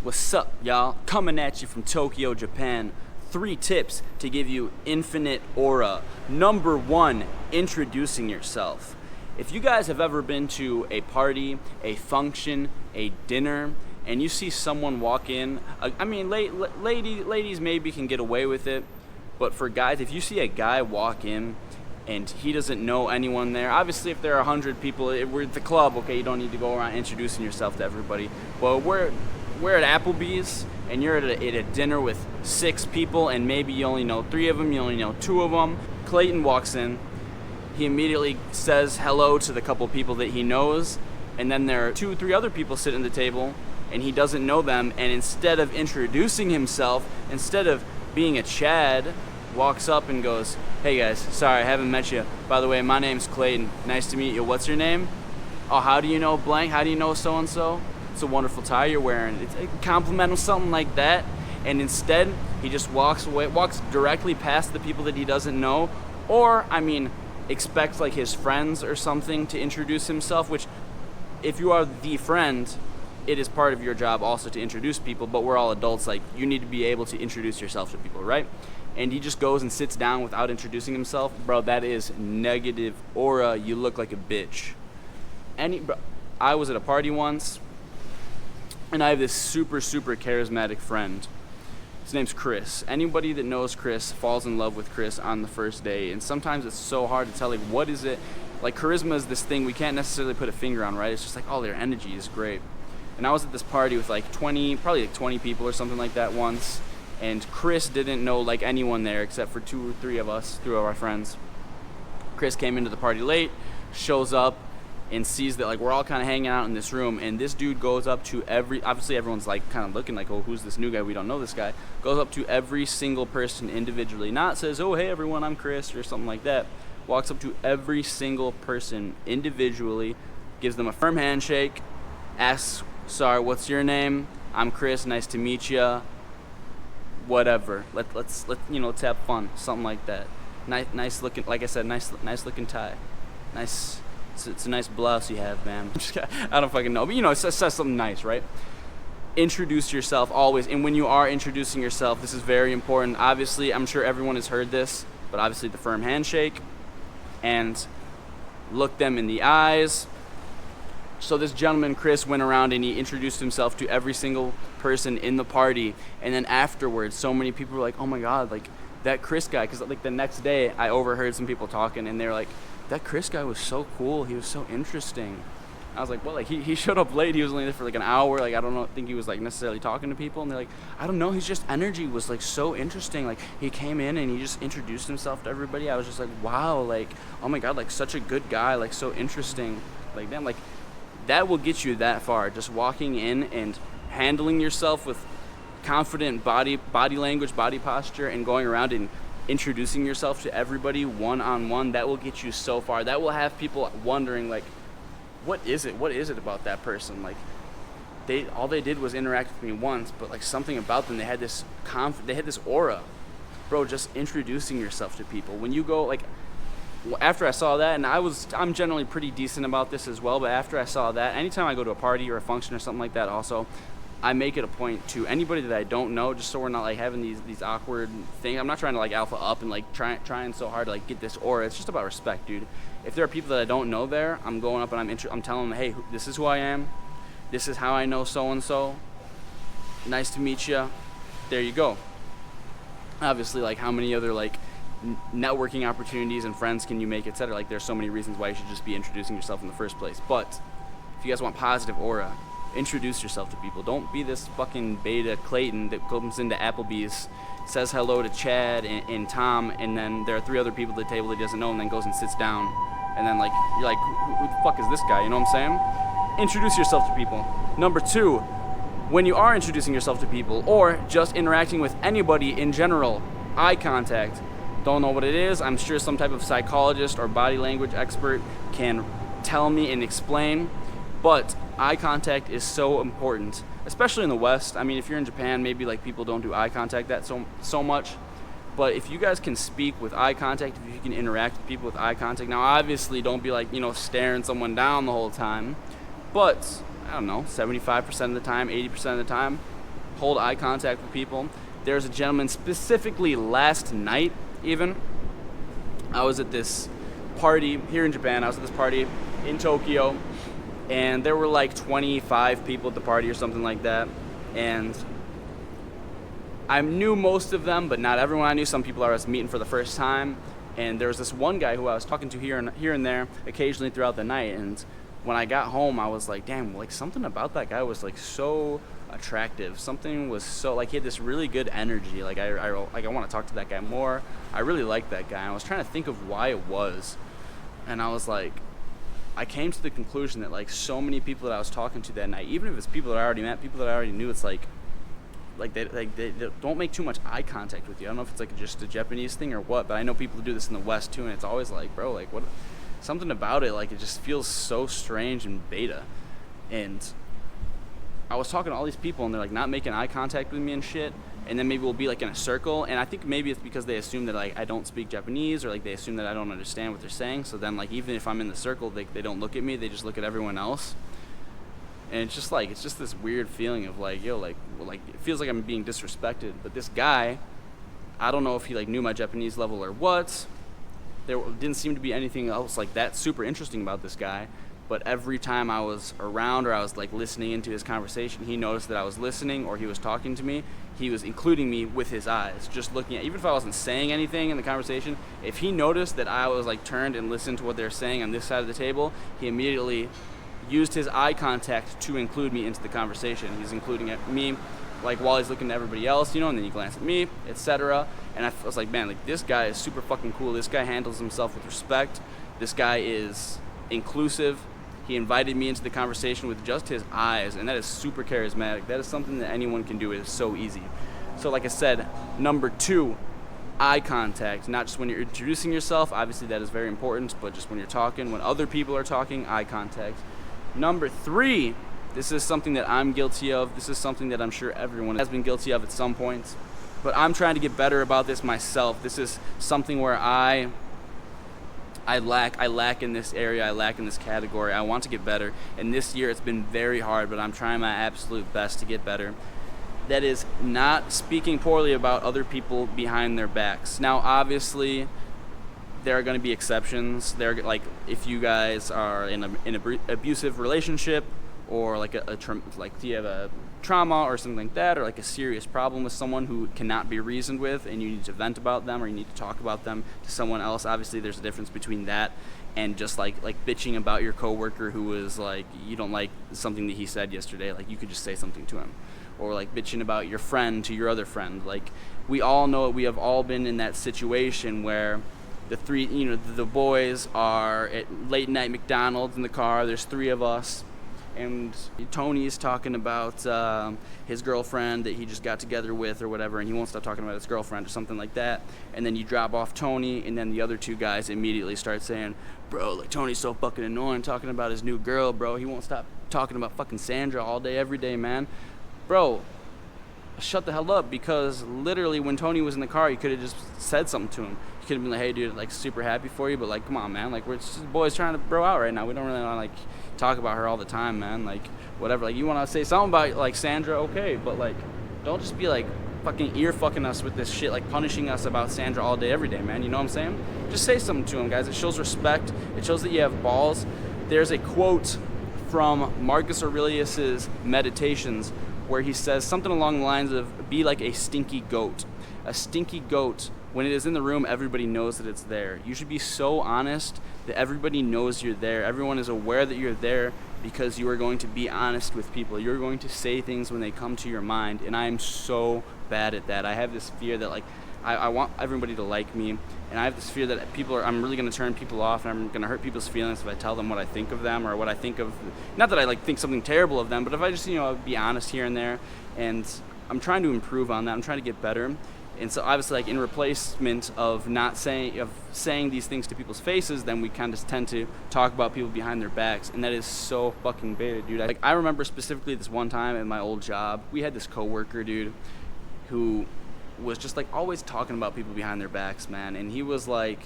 What's up, y'all? Coming at you from Tokyo, Japan. 3 tips to give you infinite aura. Number 1, introducing yourself. If you guys have ever been to a party, a function, a dinner, and you see someone walk in, ladies maybe can get away with it, but for guys, if you see a guy walk in and he doesn't know anyone there, obviously if there are 100 people, we're at the club, okay, you don't need to go around introducing yourself to everybody, but we're at Applebee's and you're at a dinner with 6 people and maybe you only know 3 of them, you only know 2 of them. Clayton walks in, he immediately says hello to the couple people that he knows, and then there are 2-3 other people sitting at the table and he doesn't know them, and instead of introducing himself, instead of being a Chad, walks up and goes, "Hey guys, sorry I haven't met you. By the way, my name's Clayton. Nice to meet you. What's your name? Oh, how do you know blank? How do you know so-and-so? It's a wonderful tie you're wearing." It's a compliment or something like that. And instead, he just walks away, walks directly past the people that he doesn't know. Or, expects like his friends or something to introduce himself, which if you are the friend, it is part of your job also to introduce people, but we're all adults, like you need to be able to introduce yourself to people, right? And he just goes and sits down without introducing himself. Bro, that is negative aura. You look like a bitch. I was at a party once, and I have this super, super charismatic friend. His name's Chris. Anybody that knows Chris falls in love with Chris on the first day, and sometimes it's so hard to tell, like, what is it? Like, charisma is this thing we can't necessarily put a finger on, right? It's just like, oh, their energy is great. And I was at this party with probably 20 people or something like that once, and Chris didn't know like anyone there except for 2 or 3 of us, 3 of our friends. Chris came into the party late, shows up, and sees that like we're all kind of hanging out in this room, and this dude goes up to obviously everyone's like kind of looking like, oh, who's this new guy? We don't know this guy. Goes up to every single person individually, not says, oh, hey everyone, I'm Chris, or something like that. Walks up to every single person individually, gives them a firm handshake, asks, sorry, what's your name? I'm Chris, nice to meet you. Whatever. Let's have fun. Something like that. Nice looking, like I said, nice looking tie. Nice. It's a nice blouse you have, man. I don't fucking know, but it says something nice, right? Introduce yourself always, and when you are introducing yourself, this is very important. Obviously, I'm sure everyone has heard this, but obviously the firm handshake, and look them in the eyes. So this gentleman, Chris, went around and he introduced himself to every single person in the party. And then afterwards, so many people were like, oh my God, like that Chris guy. Because like the next day, I overheard some people talking and they were like, that Chris guy was so cool. He was so interesting. I was like, well, like he showed up late. He was only there for like an hour. Like, I don't think he was like necessarily talking to people. And they're like, I don't know. His just energy was like so interesting. Like he came in and he just introduced himself to everybody. I was just like, wow, like, oh my God, like such a good guy. Like so interesting. Like, damn, like, that will get you that far. Just walking in and handling yourself with confident body language, body posture, and going around and introducing yourself to everybody one-on-one, that will get you so far. That will have people wondering, like, what is it about that person? Like, all they did was interact with me once, but like something about them, they had this aura. Bro, just introducing yourself to people. When you go, like, after I saw that, and I'm generally pretty decent about this as well, but after I saw that, anytime I go to a party or a function or something like that also, I make it a point to anybody that I don't know, just so we're not like having these awkward things. I'm not trying to like alpha up and like trying so hard to like get this aura. It's just about respect, dude. If there are people that I don't know there, I'm going up and I'm telling them, hey, this is who I am. This is how I know so-and-so. Nice to meet you. There you go. Obviously, like how many other like networking opportunities and friends can you make, etc. Like there's so many reasons why you should just be introducing yourself in the first place. But if you guys want positive aura, introduce yourself to people. Don't be this fucking beta Clayton that comes into Applebee's, says hello to Chad and Tom, and then there are 3 other people at the table that he doesn't know, and then goes and sits down, and then like you're like, who the fuck is this guy? You know what I'm saying? Introduce yourself to people. Number 2, when you are introducing yourself to people or just interacting with anybody in general, eye contact. Don't know what it is. I'm sure some type of psychologist or body language expert can tell me and explain, but eye contact is so important, especially in the West. I mean, if you're in Japan, maybe like people don't do eye contact that so much, but if you guys can speak with eye contact, if you can interact with people with eye contact, now obviously don't be like, staring someone down the whole time, but I don't know, 75% of the time, 80% of the time, hold eye contact with people. There's a gentleman specifically last night even. I was at this party here in Japan. I was at this party in Tokyo, and there were like 25 people at the party or something like that. And I knew most of them, but not everyone I knew. Some people I was meeting for the first time. And there was this one guy who I was talking to here and there occasionally throughout the night. And when I got home, I was like, damn, like something about that guy was like so attractive. Something was so, like, he had this really good energy. Like I want to talk to that guy more. I really liked that guy. And I was trying to think of why it was. And I was like, I came to the conclusion that like so many people that I was talking to that night, even if it's people that I already met, people that I already knew, it's like they don't make too much eye contact with you. I don't know if it's like just a Japanese thing or what, but I know people who do this in the West too, and it's always like, bro, like what, something about it, like it just feels so strange and beta. And I was talking to all these people, and they're like not making eye contact with me and shit. And then maybe we'll be like in a circle, and I think maybe it's because they assume that like I don't speak Japanese, or like they assume that I don't understand what they're saying. So then like even if I'm in the circle, they don't look at me, they just look at everyone else. And it's just this weird feeling of like, yo, like, well, like it feels like I'm being disrespected. But this guy, I don't know if he like knew my Japanese level or what. There didn't seem to be anything else like that super interesting about this guy. But every time I was around or I was like listening into his conversation, he noticed that I was listening or he was talking to me. He was including me with his eyes, just looking at, even if I wasn't saying anything in the conversation, if he noticed that I was like turned and listened to what they're saying on this side of the table, he immediately used his eye contact to include me into the conversation. He's including me like while he's looking at everybody else, you know, and then he glanced at me, etc. And I was like, man, like this guy is super fucking cool. This guy handles himself with respect. This guy is inclusive. He invited me into the conversation with just his eyes, and that is super charismatic. That is something that anyone can do. It is so easy. So like I said, number 2, eye contact. Not just when you're introducing yourself, obviously that is very important, but just when you're talking, when other people are talking, eye contact. Number 3, this is something that I'm guilty of. This is something that I'm sure everyone has been guilty of at some point, but I'm trying to get better about this myself. This is something where I lack in this area. I lack in this category. I want to get better, and this year it's been very hard, but I'm trying my absolute best to get better. That is not speaking poorly about other people behind their backs. Now, obviously, there are going to be exceptions. There, like if you guys are in an abusive relationship, or like like you have a trauma or something like that, or like a serious problem with someone who cannot be reasoned with, and you need to vent about them or you need to talk about them to someone else. Obviously, there's a difference between that and just like bitching about your coworker who is like, you don't like something that he said yesterday. Like you could just say something to him, or like bitching about your friend to your other friend. Like we all know it. We have all been in that situation where the boys are at late night McDonald's in the car. There's 3 of us, and Tony's talking about his girlfriend that he just got together with or whatever, and he won't stop talking about his girlfriend or something like that. And then you drop off Tony, and then the other 2 guys immediately start saying, bro, like Tony's so fucking annoying talking about his new girl, bro. He won't stop talking about fucking Sandra all day, every day, man. Bro, shut the hell up, because literally when Tony was in the car, you could have just said something to him. You could have been like, hey dude, like super happy for you, but like come on man, like we're just boys trying to bro out right now. We don't really want to like talk about her all the time, man. Like whatever, like you want to say something about like Sandra, okay, but like don't just be like fucking ear fucking us with this shit, like punishing us about Sandra all day every day, man. You know what I'm saying? Just say something to him, guys. It shows respect. It shows that you have balls. There's a quote from Marcus Aurelius's Meditations where he says something along the lines of, be like a stinky goat. A stinky goat, when it is in the room, everybody knows that it's there. You should be so honest that everybody knows you're there. Everyone is aware that you're there because you are going to be honest with people. You're going to say things when they come to your mind, and I am so bad at that. I have this fear that like I want everybody to like me, and I have this fear that I'm really going to turn people off, and I'm going to hurt people's feelings if I tell them what I think of them or what I think of, not that I like think something terrible of them, but if I just, be honest here and there. And I'm trying to improve on that. I'm trying to get better. And so obviously, like in replacement of saying these things to people's faces, then we kind of tend to talk about people behind their backs, and that is so fucking beta, dude. I remember specifically this one time at my old job, we had this coworker, dude, who was just like always talking about people behind their backs, man. And he was like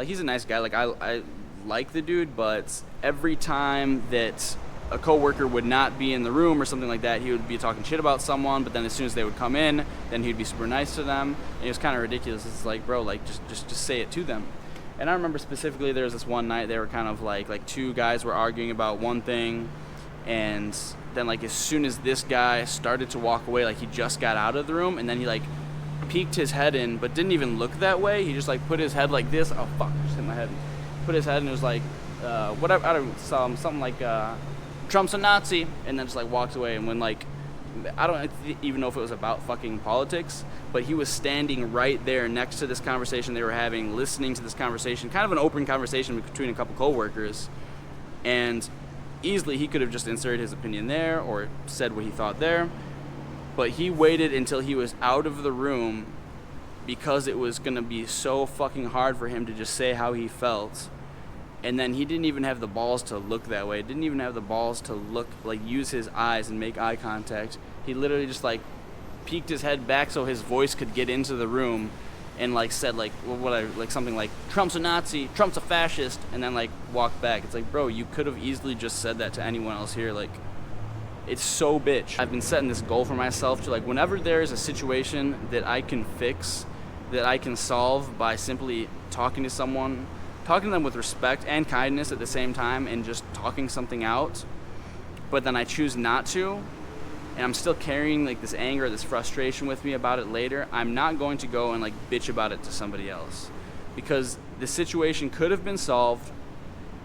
he's a nice guy. Like I like the dude, but every time that a coworker would not be in the room or something like that, he would be talking shit about someone, but then as soon as they would come in, then he'd be super nice to them. And it was kind of ridiculous. It's like, bro, like just say it to them. And I remember specifically there was this one night they were kind of like two guys were arguing about one thing, and then like as soon as this guy started to walk away, like he just got out of the room, and then he like peeked his head in, but didn't even look that way. He just like put his head like this. Oh fuck! I just hit my head. Put his head and it was like, whatever. I don't know, something like Trump's a Nazi, and then just like walked away. And when like, I don't even know if it was about fucking politics, but he was standing right there next to this conversation they were having, listening to this conversation, kind of an open conversation between a couple coworkers, and easily he could have just inserted his opinion there or said what he thought there. But he waited until he was out of the room because it was going to be so fucking hard for him to just say how he felt. And then he didn't even have the balls to look that way. Didn't even have the balls to look, like use his eyes and make eye contact. He literally just like peeked his head back so his voice could get into the room and like said like something like Trump's a Nazi, Trump's a fascist, and then like walked back. It's like, bro, you could have easily just said that to anyone else here. Like, it's so bitch. I've been setting this goal for myself to like whenever there is a situation that I can fix, that I can solve by simply talking to someone, talking to them with respect and kindness at the same time, and just talking something out, but then I choose not to, and I'm still carrying like this anger, this frustration with me about it later, I'm not going to go and like bitch about it to somebody else, because the situation could have been solved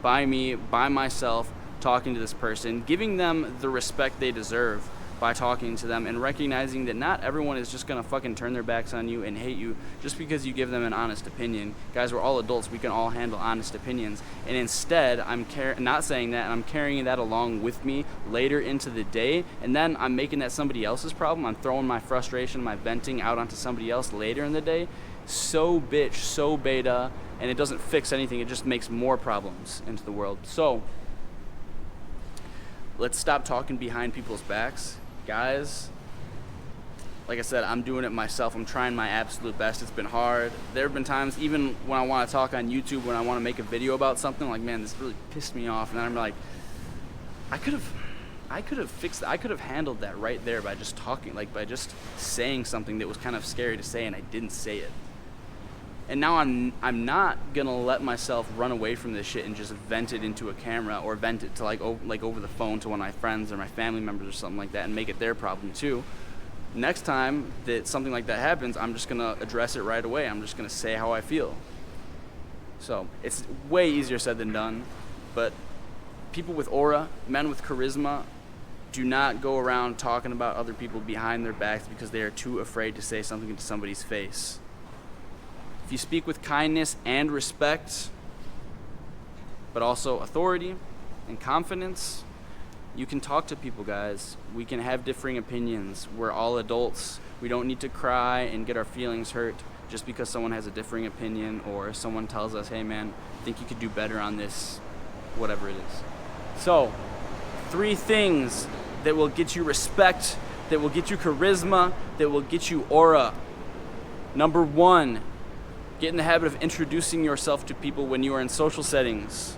by me, by myself, talking to this person, giving them the respect they deserve by talking to them, and recognizing that not everyone is just gonna fucking turn their backs on you and hate you just because you give them an honest opinion. Guys, we're all adults, we can all handle honest opinions, and instead I'm not saying that, and I'm carrying that along with me later into the day, and then I'm making that somebody else's problem. I'm throwing my frustration, my venting out onto somebody else later in the day. So bitch, so beta, and it doesn't fix anything, it just makes more problems into the world. So let's stop talking behind people's backs. Guys, like I said, I'm doing it myself. I'm trying my absolute best. It's been hard. There have been times, even when I want to talk on YouTube, when I want to make a video about something, like, man, this really pissed me off. And then I'm like, I could have fixed that. I could have handled that right there by just talking, like by just saying something that was kind of scary to say, and I didn't say it. And now I'm not gonna let myself run away from this shit and just vent it into a camera, or vent it to like over the phone to one of my friends or my family members or something like that, and make it their problem too. Next time that something like that happens, I'm just gonna address it right away. I'm just gonna say how I feel. So it's way easier said than done, but people with aura, men with charisma, do not go around talking about other people behind their backs because they are too afraid to say something into somebody's face. If you speak with kindness and respect, but also authority and confidence, you can talk to people, guys. We can have differing opinions. We're all adults. We don't need to cry and get our feelings hurt just because someone has a differing opinion, or someone tells us, hey man, I think you could do better on this, whatever it is. So, 3 things that will get you respect, that will get you charisma, that will get you aura. Number 1, get in the habit of introducing yourself to people when you are in social settings.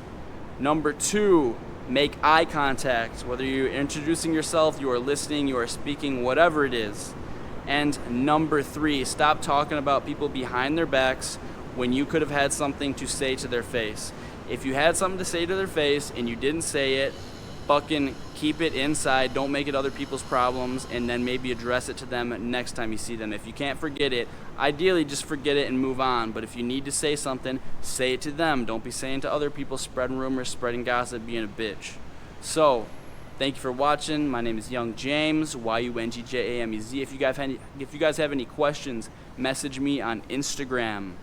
Number 2, make eye contact. Whether you're introducing yourself, you are listening, you are speaking, whatever it is. And number 3, stop talking about people behind their backs when you could have had something to say to their face. If you had something to say to their face and you didn't say it, fucking keep it inside. Don't make it other people's problems, and then maybe address it to them next time you see them. If you can't forget it, ideally just forget it and move on. But if you need to say something, say it to them. Don't be saying to other people, spreading rumors, spreading gossip, being a bitch. So, thank you for watching. My name is yungjamez, YUNGJAMEZ. If you guys have any questions, message me on Instagram.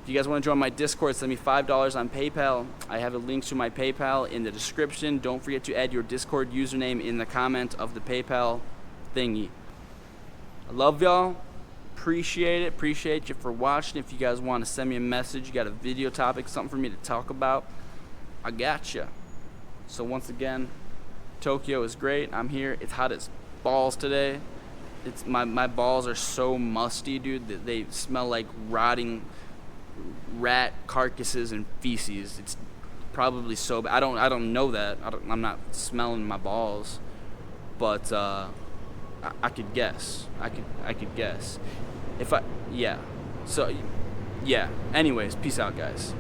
If you guys want to join my Discord, send me $5 on PayPal. I have a link to my PayPal in the description. Don't forget to add your Discord username in the comment of the PayPal thingy. I love y'all. Appreciate it. Appreciate you for watching. If you guys want to send me a message, you got a video topic, something for me to talk about, I got you. So once again, Tokyo is great. I'm here. It's hot as balls today. It's my balls are so musty, dude, that they smell like rotting rat carcasses and feces. It's probably sober. I don't know that. I'm not smelling my balls, but I could guess. I could guess. If I yeah. So yeah. Anyways, peace out, guys.